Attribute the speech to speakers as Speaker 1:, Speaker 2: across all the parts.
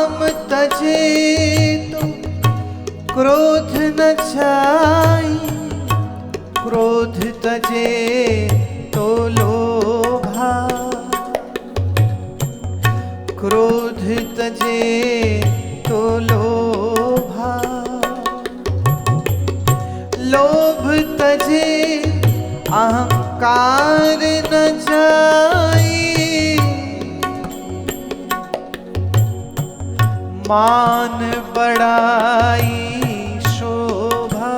Speaker 1: काम तजे तो क्रोध न छाई, क्रोध तजे तो लोभा, क्रोध तजे तो लोभा, लोभ तजे अहंकार न जाई, मान बड़ाई शोभा,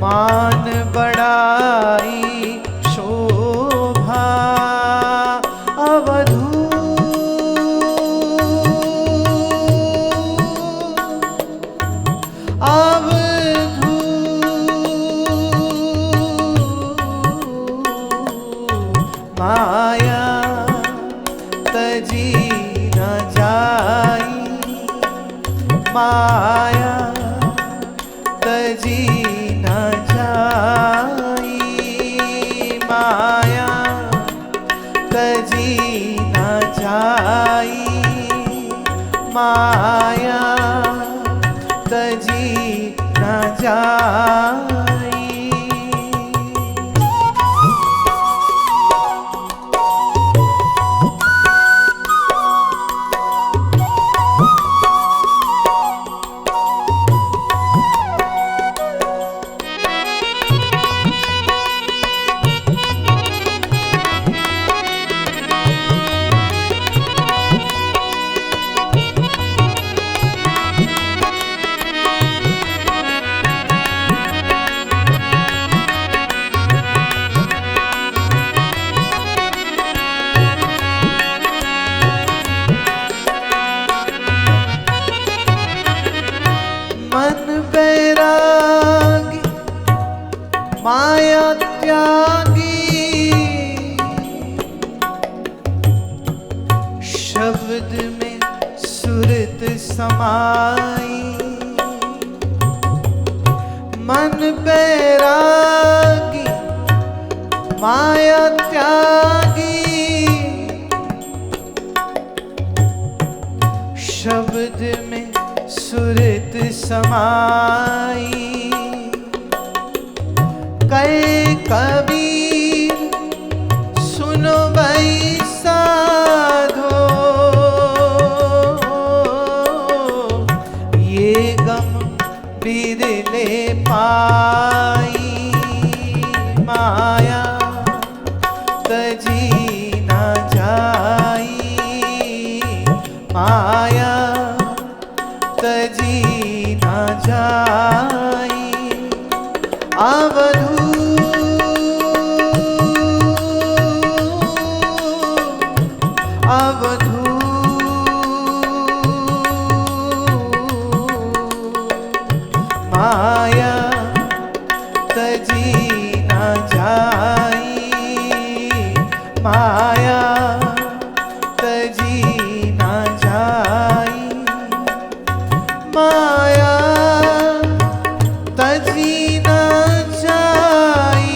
Speaker 1: मान बड़ाई शोभा, अवधू अवधू माया तजी न जाई, माया तजी न जाई, माया तजी न जाई, माया तजी न जाई। माया त्यागी, शब्द में सुरत समाई, मन बैरागी माया त्यागी, शब्द में सुरत समाई, कहे कबीर सुनो भाई साधो, ये गम बिरले पाई, माया तजी न जाई, माया तजी न जाई, अवधू अवधू माया तजी न जाई, माया तजी न जाई, माया तजी न जाई,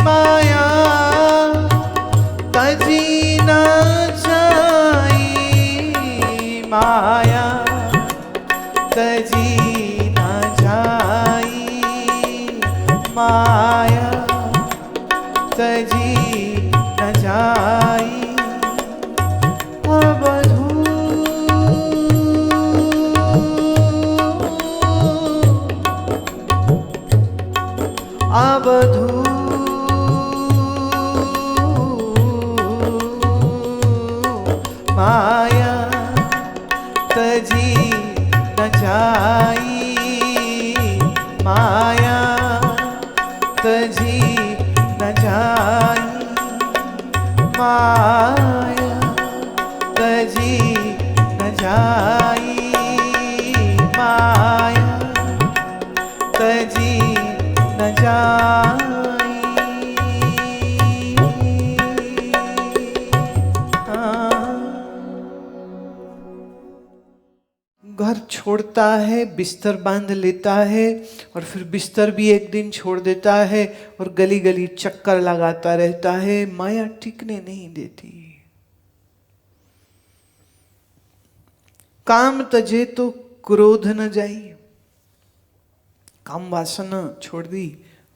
Speaker 1: माया तजी न जाई, माया तजी न जाई, माया तजी न जाई, अवधू अवधू माया तजी न जाई, माया तजी न जाई, माया तजी न जाई, माया तजी न जाई। घर छोड़ता है, बिस्तर बांध लेता है और फिर बिस्तर भी एक दिन छोड़ देता है और गली गली चक्कर लगाता रहता है, माया टिकने नहीं देती। काम तजे तो क्रोध न जाई। काम वासना छोड़ दी,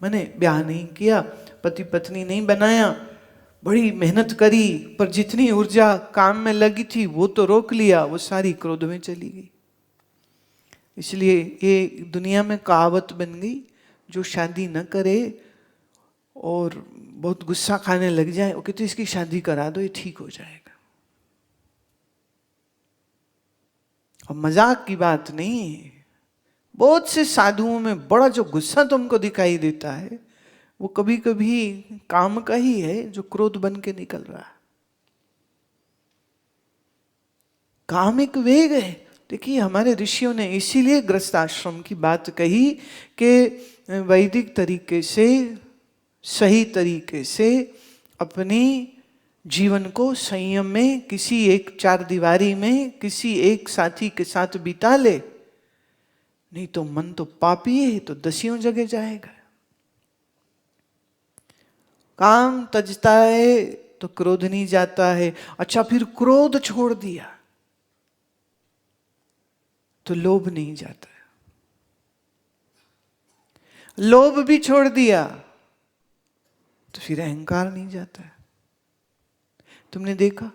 Speaker 1: मैंने ब्याह नहीं किया, पति पत्नी नहीं बनाया, बड़ी मेहनत करी, पर जितनी ऊर्जा काम में लगी थी वो तो रोक लिया, वो सारी क्रोध में चली गई। इसलिए ये दुनिया में कहावत बन गई, जो शादी न करे और बहुत गुस्सा खाने लग जाए, वो कहते इसकी शादी करा दो, ये ठीक हो जाएगा। और मजाक की बात नहीं है, बहुत से साधुओं में बड़ा जो गुस्सा तुमको दिखाई देता है वो कभी कभी काम का ही है, जो क्रोध बन के निकल रहा है। काम एक वेग है। देखिए हमारे ऋषियों ने इसीलिए गृहस्थ आश्रम की बात कही कि वैदिक तरीके से, सही तरीके से अपनी जीवन को संयम में, किसी एक चार दीवारी में, किसी एक साथी के साथ बिता ले, नहीं तो मन तो पापी है, तो दसियों जगह जाएगा। काम तजता है तो क्रोध नहीं जाता है। अच्छा, फिर क्रोध छोड़ दिया तो लोभ नहीं जाता है। लोभ भी छोड़ दिया तो फिर अहंकार नहीं जाता है। तुमने देखा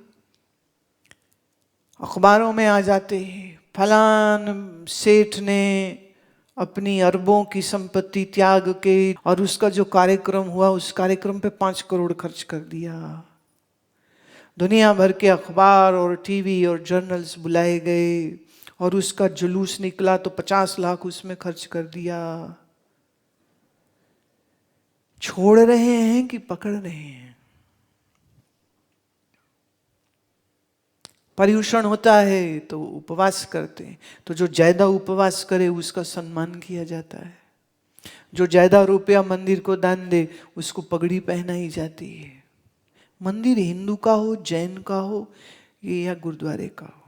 Speaker 1: अखबारों में आ जाते हैं, फलान सेठ ने अपनी अरबों की संपत्ति त्याग के, और उसका जो कार्यक्रम हुआ उस कार्यक्रम पे 5 करोड़ खर्च कर दिया। दुनिया भर के अखबार और टीवी और जर्नल्स बुलाए गए और उसका जुलूस निकला तो 50 लाख उसमें खर्च कर दिया। छोड़ रहे हैं कि पकड़ रहे हैं? पर्युषण होता है तो उपवास करते हैं, तो जो ज्यादा उपवास करे उसका सम्मान किया जाता है। जो ज्यादा रुपया मंदिर को दान दे उसको पगड़ी पहनाई जाती है। मंदिर हिंदू का हो, जैन का हो या गुरुद्वारे का हो,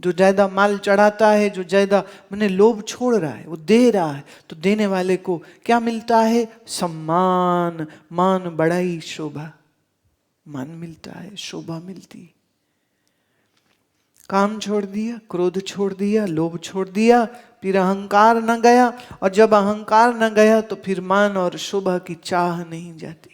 Speaker 1: जो ज्यादा माल चढ़ाता है, जो ज्यादा मैंने लोभ छोड़ रहा है, वो दे रहा है, तो देने वाले को क्या मिलता है? सम्मान, मान, बड़ाई, शोभा। मान मिलता है, शोभा मिलती। काम छोड़ दिया, क्रोध छोड़ दिया, लोभ छोड़ दिया, फिर अहंकार न गया, और जब अहंकार न गया तो फिर मान और शोभा की चाह नहीं जाती।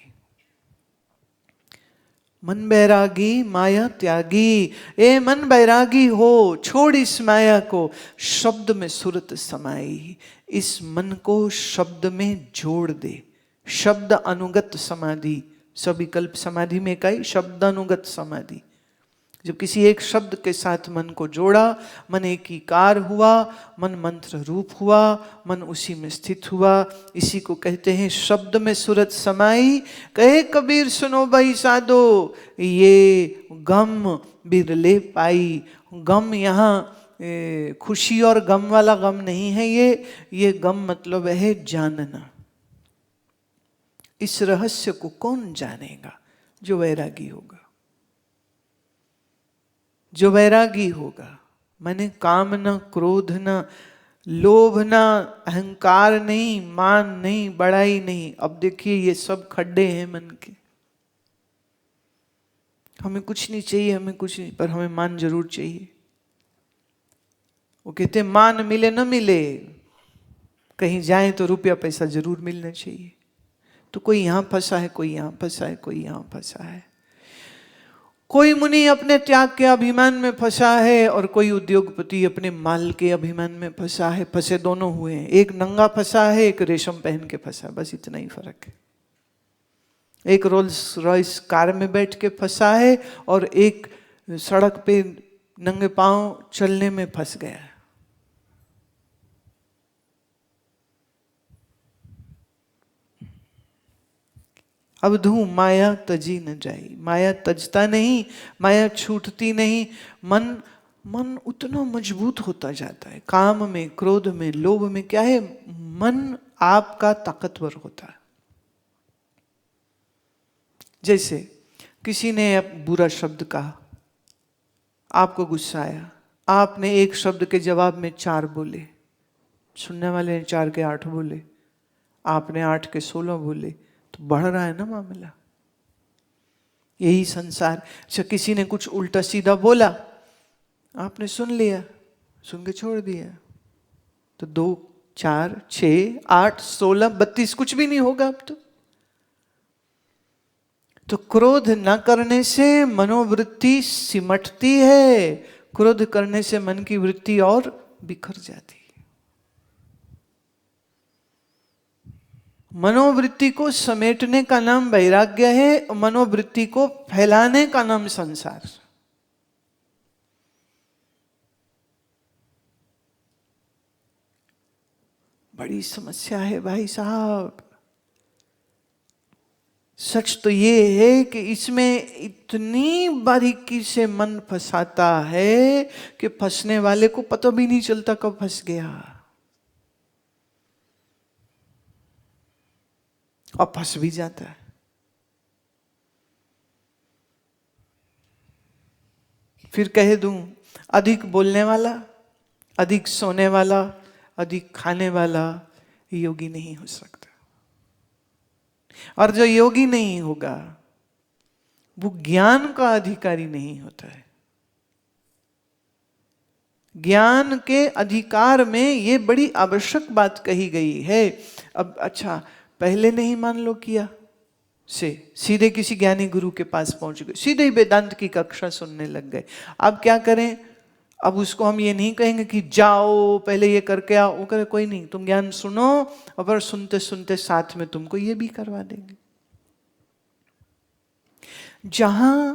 Speaker 1: मन बैरागी माया त्यागी। ए मन बैरागी हो, छोड़ इस माया को, शब्द में सुरत समाई। इस मन को शब्द में जोड़ दे। शब्द अनुगत समाधि, सविकल्प समाधि में कई शब्द अनुगत समाधि। जब किसी एक शब्द के साथ मन को जोड़ा, मन एकीकार हुआ, मन मंत्र रूप हुआ, मन उसी में स्थित हुआ। इसी को कहते हैं शब्द में सूरत समाई। कहे कबीर सुनो भाई साधो, ये गम बिरले पाई। गम यहाँ खुशी और गम वाला गम नहीं है, ये गम मतलब है जानना। इस रहस्य को कौन जानेगा? जो वैरागी होगा। जो वैरागी होगा, माने काम न, क्रोध न, लोभ न, अहंकार नहीं, मान नहीं, बड़ाई नहीं। अब देखिए ये सब खड्डे हैं मन के। हमें कुछ नहीं चाहिए, हमें कुछ नहीं, पर हमें मान जरूर चाहिए। वो कहते मान मिले न मिले, कहीं जाए तो रुपया पैसा जरूर मिलना चाहिए। तो कोई यहां फंसा है, कोई यहां फंसा है, कोई यहां फंसा है। कोई मुनि अपने त्याग के अभिमान में फंसा है और कोई उद्योगपति अपने माल के अभिमान में फंसा है। फंसे दोनों हुए हैं। एक नंगा फंसा है, एक रेशम पहन के फंसा, बस इतना ही फर्क है। एक रोल्स रॉयस कार में बैठ के फंसा है और एक सड़क पे नंगे पांव चलने में फंस गया है। अब धू माया तजी न जाई। माया तजता नहीं, माया छूटती नहीं। मन उतना मजबूत होता जाता है। काम में, क्रोध में, लोभ में क्या है? मन आपका ताकतवर होता है। जैसे किसी ने बुरा शब्द कहा, आपको गुस्सा आया, आपने एक शब्द के जवाब में 4 बोले, सुनने वाले ने 4 के 8 बोले, आपने 8 के 16 बोले, तो बढ़ रहा है ना मामला। यही संसार। अच्छा, किसी ने कुछ उल्टा सीधा बोला, आपने सुन लिया, सुन के छोड़ दिया, तो 2, 4, 6, 8, 16, 32 कुछ भी नहीं होगा अब तो क्रोध न करने से मनोवृत्ति सिमटती है, क्रोध करने से मन की वृत्ति और बिखर जाती है। मनोवृत्ति को समेटने का नाम वैराग्य है, मनोवृत्ति को फैलाने का नाम संसार। बड़ी समस्या है भाई साहब। सच तो ये है कि इसमें इतनी बारीकी से मन फंसाता है कि फंसने वाले को पता भी नहीं चलता कब फंस गया, और फंस भी जाता है। फिर कह दूं, अधिक बोलने वाला, अधिक सोने वाला, अधिक खाने वाला योगी नहीं हो सकता। और जो योगी नहीं होगा वो ज्ञान का अधिकारी नहीं होता है। ज्ञान के अधिकार में ये बड़ी आवश्यक बात कही गई है। अब अच्छा, पहले नहीं मान लो किया से सीधे किसी ज्ञानी गुरु के पास पहुंच गए, सीधे ही वेदांत की कक्षा सुनने लग गए। अब क्या करें? अब उसको हम ये नहीं कहेंगे कि जाओ पहले ये करके आओ, वो करे कोई नहीं, तुम ज्ञान सुनो और सुनते सुनते साथ में तुमको ये भी करवा देंगे। जहां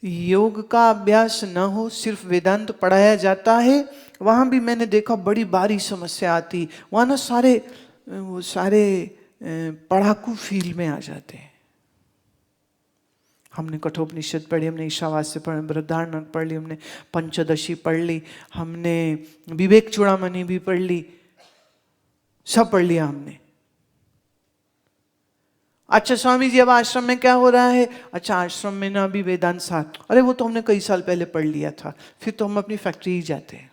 Speaker 1: योग का अभ्यास न हो, सिर्फ वेदांत पढ़ाया जाता है, वहां भी मैंने देखा बड़ी भारी समस्या आती। वहां ना सारे पढ़ाकू फील्ड में आ जाते हैं। हमने कठोपनिषद पढ़ी, हमने ईशावास्य पढ़ी, बृहदारण्यक पढ़ ली, हमने पंचदशी पढ़ ली, हमने विवेक चूड़ामणि भी पढ़ ली, सब पढ़ लिया हमने। अच्छा स्वामी जी, अब आश्रम में क्या हो रहा है? अच्छा आश्रम में ना अभी वेदांत साथ, अरे वो तो हमने कई साल पहले पढ़ लिया था। फिर तो हम अपनी फैक्ट्री ही जाते हैं।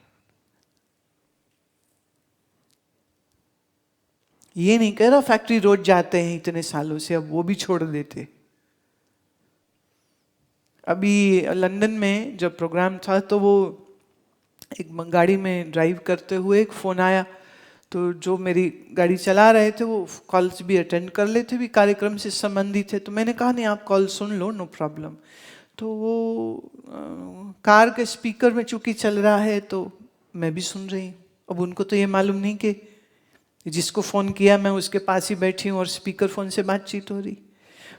Speaker 1: ये नहीं कह रहा फैक्ट्री रोज जाते हैं इतने सालों से, अब वो भी छोड़ देते। अभी लंदन में जब प्रोग्राम था तो वो एक गाड़ी में ड्राइव करते हुए एक फ़ोन आया, तो जो मेरी गाड़ी चला रहे थे वो कॉल्स भी अटेंड कर लेते भी, कार्यक्रम से संबंधित थे। तो मैंने कहा नहीं, आप कॉल सुन लो, नो प्रॉब्लम। तो वो कार के स्पीकर में चूंकि चल रहा है तो मैं भी सुन रही हूँ। अब उनको तो ये मालूम नहीं कि जिसको फ़ोन किया मैं उसके पास ही बैठी हूँ और स्पीकर फ़ोन से बातचीत हो रही।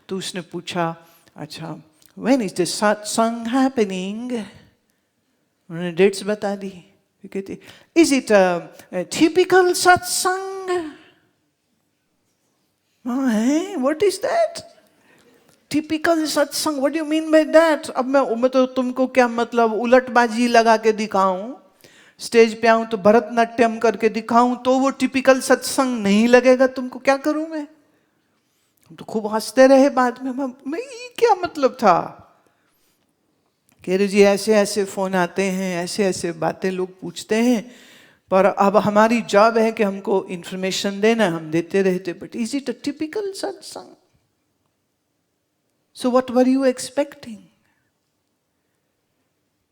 Speaker 1: तो उसने पूछा, अच्छा when is the satsang happening? उन्होंने डेट्स बता दी। कहती, is it a typical satsang? What is that? Typical satsang, what do you mean by that? अब मैं तो तुमको क्या मतलब उलटबाजी लगा के दिखाऊं, स्टेज पे आऊं तो भरतनाट्यम करके दिखाऊं तो वो टिपिकल सत्संग नहीं लगेगा तुमको? क्या करूं मैं? तो खूब हंसते रहे बाद में। मैं ये क्या मतलब था? कह रहे जी ऐसे ऐसे फोन आते हैं, ऐसे ऐसे बातें लोग पूछते हैं, पर अब हमारी जॉब है कि हमको इंफॉर्मेशन देना, हम देते रहते। But is it a typical satsang? So what were you expecting?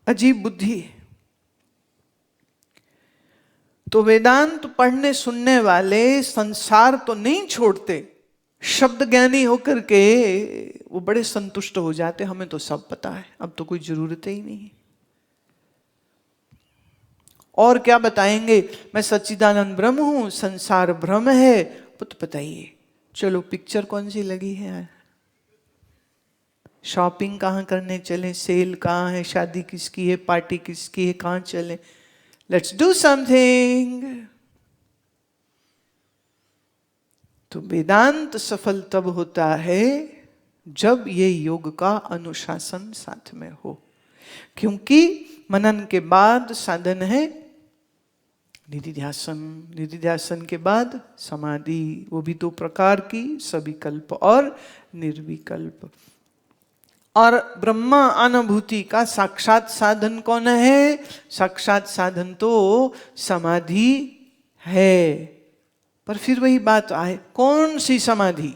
Speaker 1: अजीब बुद्धि। तो वेदांत पढ़ने सुनने वाले संसार तो नहीं छोड़ते, शब्द ज्ञानी होकर के वो बड़े संतुष्ट हो जाते, हमें तो सब पता है, अब तो कोई जरूरत ही नहीं। और क्या बताएंगे? मैं सच्चिदानंद ब्रह्म हूं, संसार भ्रम है। तो बताइए, चलो पिक्चर कौन सी लगी है, शॉपिंग कहाँ करने चले, सेल कहाँ है, शादी किसकी है, पार्टी किसकी है, कहाँ चले, लेट्स डू समथिंग। तो वेदांत सफल तब होता है जब ये योग का अनुशासन साथ में हो, क्योंकि मनन के बाद साधन है निधिध्यासन, निधिध्यासन के बाद समाधि, वो भी 2 प्रकार की, सविकल्प और निर्विकल्प। और ब्रह्मा अनुभूति का साक्षात साधन कौन है? साक्षात साधन तो समाधि है। पर फिर वही बात आए, कौन सी समाधि?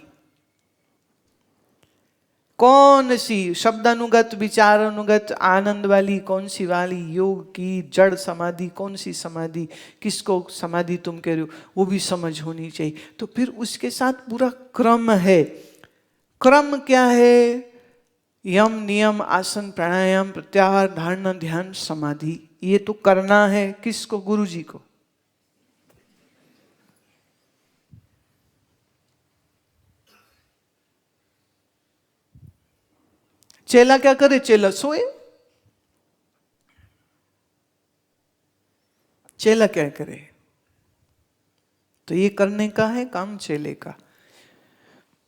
Speaker 1: कौन सी शब्दानुगत विचारानुगत आनंद वाली, कौन सी वाली योग की, जड़ समाधि, कौन सी समाधि, किसको समाधि तुम कह रहे हो, वो भी समझ होनी चाहिए। तो फिर उसके साथ पूरा क्रम है। क्रम क्या है? यम, नियम, आसन, प्राणायाम, प्रत्याहार, धारणा, ध्यान, समाधि। ये तो करना है किसको? गुरु जी को। चेला क्या करे? चेला सोए। चेला क्या करे? तो ये करने का है काम चेले का।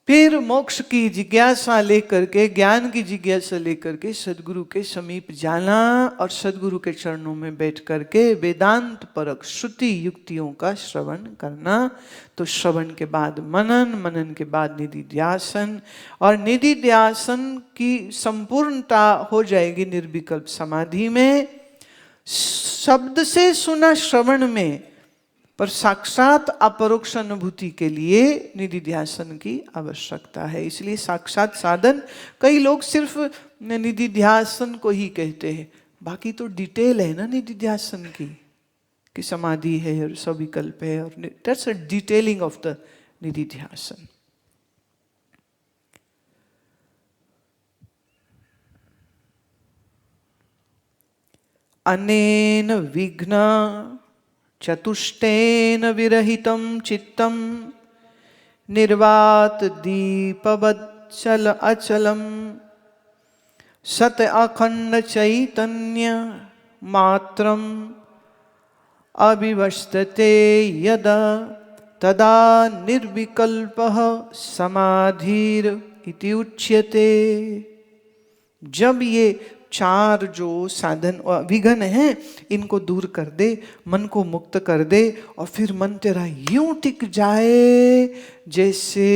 Speaker 1: फिर मोक्ष की जिज्ञासा लेकर के, ज्ञान की जिज्ञासा लेकर के सदगुरु के समीप जाना और सदगुरु के चरणों में बैठ करके वेदांत परक श्रुति युक्तियों का श्रवण करना। तो श्रवण के बाद मनन, मनन के बाद निधिध्यासन, और निधिध्यासन की संपूर्णता हो जाएगी निर्विकल्प समाधि में। शब्द से सुना श्रवण में, पर साक्षात अपरोक्ष अनुभूति के लिए निधिध्यासन की आवश्यकता है। इसलिए साक्षात साधन, कई लोग सिर्फ निधिध्यासन को ही कहते हैं, बाकी तो डिटेल है ना निधिध्यासन की, कि समाधि है और सविकल्प है, और that's a detailing of the nididhyasana. अनेन विघ्न चतुष्टेन विरहितं चित्तं निर्वात दीपवच्चल अचलं सत अखंड चैतन्य मात्रम अविवस्थते यदा तदा निर्विकल्पः समाधिर इति उच्यते। जब ये चार जो साधन विघ्न हैं, इनको दूर कर दे, मन को मुक्त कर दे, और फिर मन तेरा यूं टिक जाए जैसे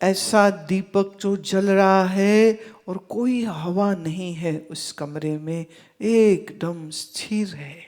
Speaker 1: ऐसा दीपक जो जल रहा है और कोई हवा नहीं है उस कमरे में, एकदम स्थिर है।